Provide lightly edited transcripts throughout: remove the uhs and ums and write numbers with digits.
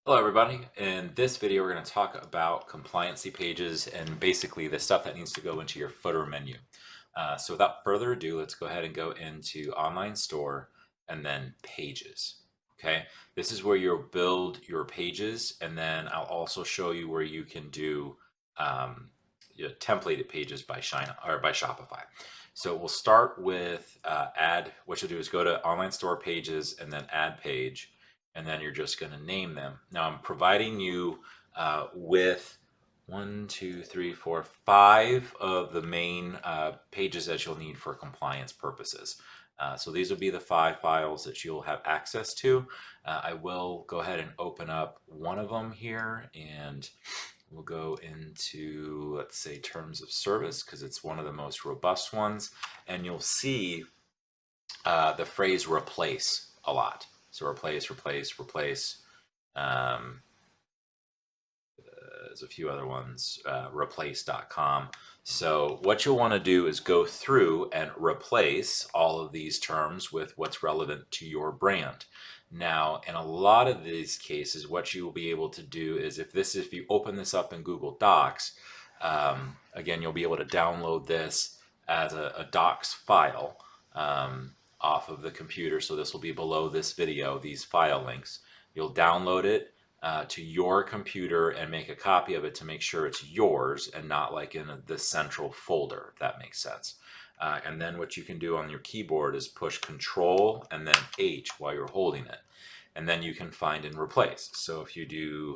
Hello everybody. In this video we're going to talk about compliancy pages and basically the stuff that needs to go into your footer menu. So without further ado, let's go ahead and go into online store and then pages. Okay, this is where you'll build your pages, and then I'll also show you where you can do templated pages by Shopify. So we'll start with add. What you'll do is go to online store pages and then add page, and then you're just going to name them. Now I'm providing you with 5 of the main pages that you'll need for compliance purposes. So these will be the 5 files that you'll have access to. I will go ahead and open up one of them here, and we'll go into, let's say, terms of service, because it's one of the most robust ones, and you'll see the phrase replace a lot. So replace, replace, replace. There's a few other ones, replace.com. So what you'll want to do is go through and replace all of these terms with what's relevant to your brand. Now, in a lot of these cases, what you will be able to do is if you open this up in Google Docs, again, you'll be able to download this as a Docs file off of the computer. So this will be below this video, these file links. You'll download it to your computer and make a copy of it to make sure it's yours and not like in the central folder, if that makes sense. And then what you can do on your keyboard is push Control and then H while you're holding it. And then you can find and replace. So if you do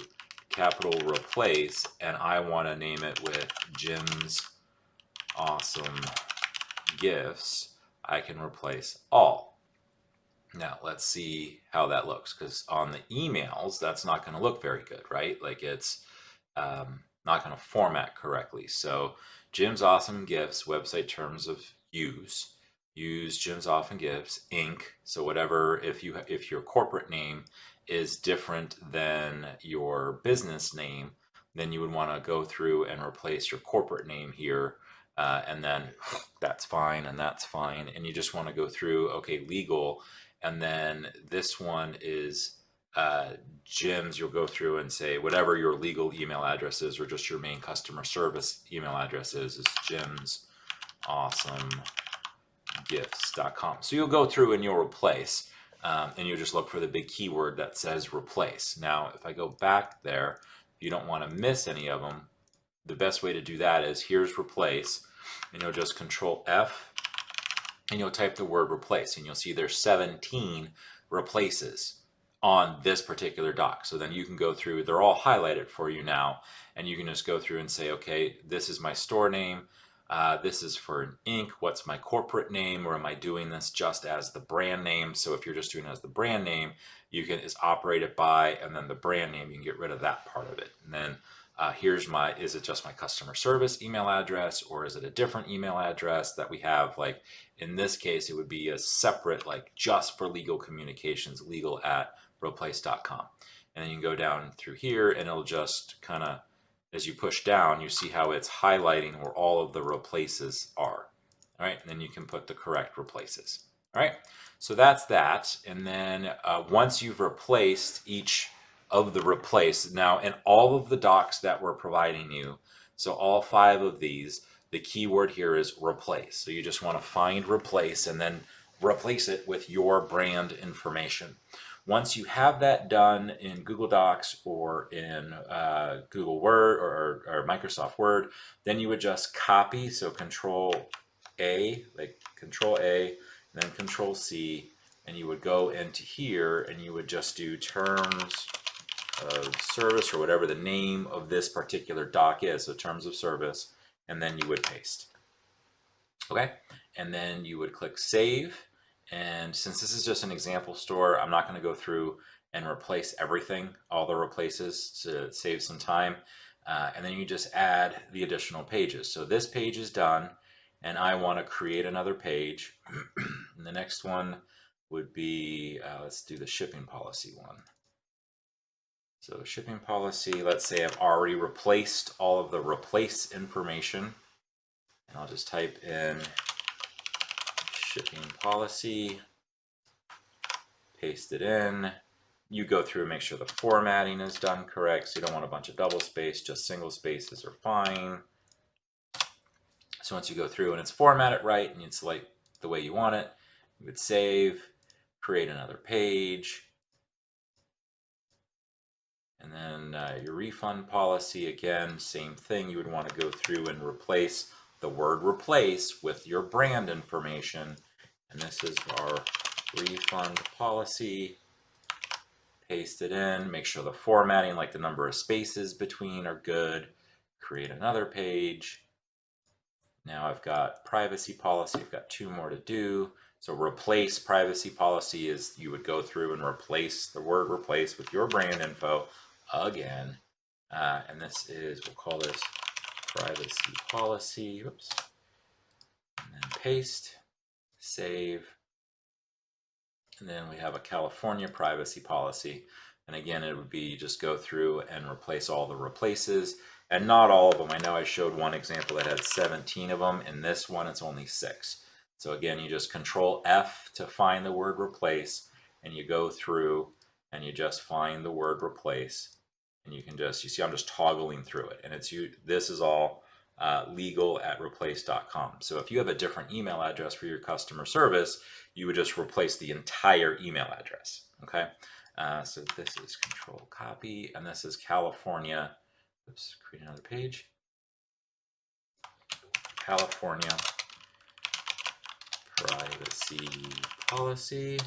capital replace, and I want to name it with Jim's Awesome Gifts, I can replace all. Now let's see how that looks, because on the emails that's not going to look very good, right? Like it's not going to format correctly. So Jim's Awesome Gifts, website terms of use Jim's Awesome Gifts Inc. So whatever, if your corporate name is different than your business name, then you would want to go through and replace your corporate name here. And then that's fine, and that's fine. And you just want to go through, okay, legal. And then this one is Jim's. You'll go through and say whatever your legal email address is, or just your main customer service email address is Jim's Awesome Gifts.com. So you'll go through and you'll replace, and you'll just look for the big keyword that says replace. Now, if I go back there, if you don't want to miss any of them, the best way to do that is here's replace, and you'll just Control F, and you'll type the word replace, and you'll see there's 17 replaces on this particular doc. So then you can go through, they're all highlighted for you now, and you can just go through and say, okay, this is my store name, this is for an Inc., what's my corporate name, or am I doing this just as the brand name? So if you're just doing it as the brand name, you can is operated by, and then the brand name, you can get rid of that part of it. And then here's my, is it just my customer service email address, or is it a different email address that we have? Like in this case, it would be a separate, like just for legal communications, legal@replace.com. And then you can go down through here, and it'll just kind of, as you push down, you see how it's highlighting where all of the replaces are. All right, and then you can put the correct replaces. All right, so that's that. And then once you've replaced each of the replace, now in all of the docs that we're providing you, so all 5 of these, the keyword here is replace. So you just want to find replace and then replace it with your brand information. Once you have that done in Google Docs or in Google Word or Microsoft Word, then you would just copy, so Control A, like Control A, and then Control C, and you would go into here and you would just do terms of service, or whatever the name of this particular doc is, so terms of service, and then you would paste. Okay, and then you would click save. And since this is just an example store, I'm not going to go through and replace everything, all the replaces, to save some time. And then you just add the additional pages. So this page is done, and I want to create another page. And the next one would be, let's do the shipping policy one. So shipping policy, let's say I've already replaced all of the replace information. And I'll just type in shipping policy, paste it in, you go through and make sure the formatting is done correct. So you don't want a bunch of double space, just single spaces are fine. So once you go through and it's formatted right and you select the way you want it, you would save, create another page. And then your refund policy, again, same thing. You would want to go through and replace the word replace with your brand information. And this is our refund policy. Paste it in, make sure the formatting, like the number of spaces between, are good. Create another page. Now I've got privacy policy. I've got 2 more to do. So replace privacy policy is you would go through and replace the word replace with your brand info again. And this is, we'll call this privacy policy. Oops. And then paste, save. And then we have a California privacy policy. And again, it would be just go through and replace all the replaces. And not all of them. I know I showed one example that had 17 of them. In this one, it's only 6. So again, you just Control F to find the word replace. And you go through and you just find the word replace. And you can just, you see I'm just toggling through it. And it's this is all legal@replace.com. So if you have a different email address for your customer service, you would just replace the entire email address. Okay. So this is Control Copy, and this is California. Oops, create another page. California privacy policy.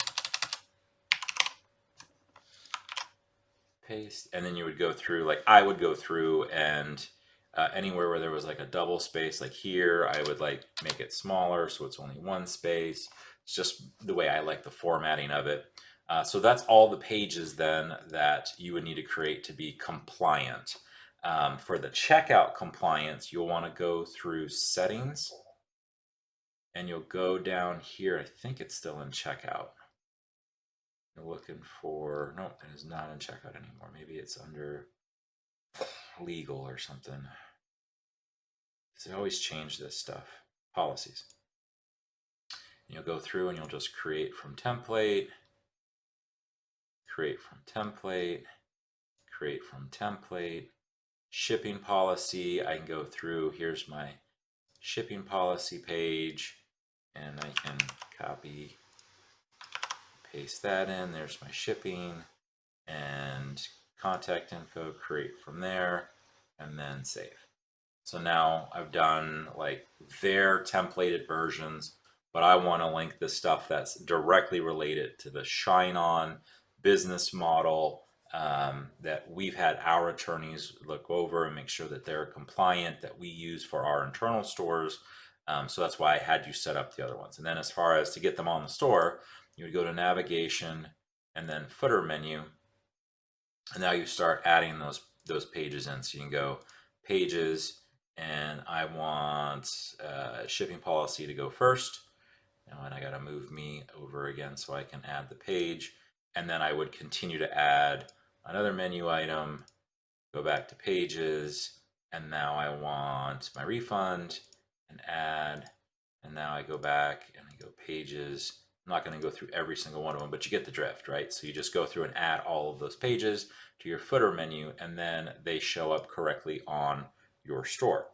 Paste, and then you would go through, like I would go through and anywhere where there was like a double space, like here, I would like make it smaller so it's only 1 space. It's just the way I like the formatting of it. So that's all the pages then that you would need to create to be compliant. For the checkout compliance, you'll want to go through settings and you'll go down here. I think it's still in checkout. You're looking for, nope, it is not in checkout anymore. Maybe it's under legal or something. So they always change this stuff. Policies. And you'll go through and you'll just create from template, create from template, create from template. Shipping policy, I can go through, here's my shipping policy page, and I can copy, paste that in. There's my shipping and contact info, create from there, and then save. So now I've done like their templated versions, but I want to link the stuff that's directly related to the Shine On business model that we've had our attorneys look over and make sure that they're compliant, that we use for our internal stores. So that's why I had you set up the other ones. And then as far as to get them on the store, you would go to navigation and then footer menu. And now you start adding those pages in. So you can go pages, and I want shipping policy to go first. And I got to move me over again so I can add the page. And then I would continue to add another menu item, go back to pages, and now I want my refund and add, and now I go back and I go pages. I'm not going to go through every single one of them, but you get the drift, right? So you just go through and add all of those pages to your footer menu, and then they show up correctly on your store.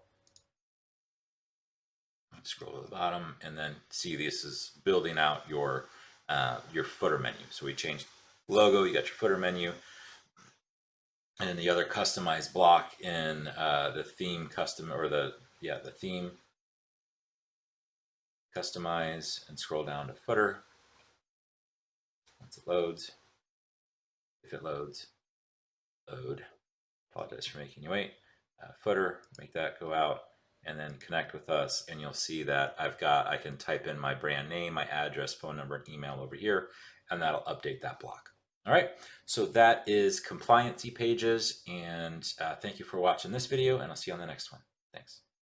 Scroll to the bottom and then see this is building out your footer menu. So we changed logo, you got your footer menu, and then the other customized block in the theme custom, or the theme, customize, and scroll down to footer. Once it loads, if it loads, load. Apologize for making you wait. Footer, make that go out, and then connect with us, and you'll see that I can type in my brand name, my address, phone number, and email over here, and that'll update that block. All right, so that is compliancy pages, and thank you for watching this video, and I'll see you on the next one. Thanks.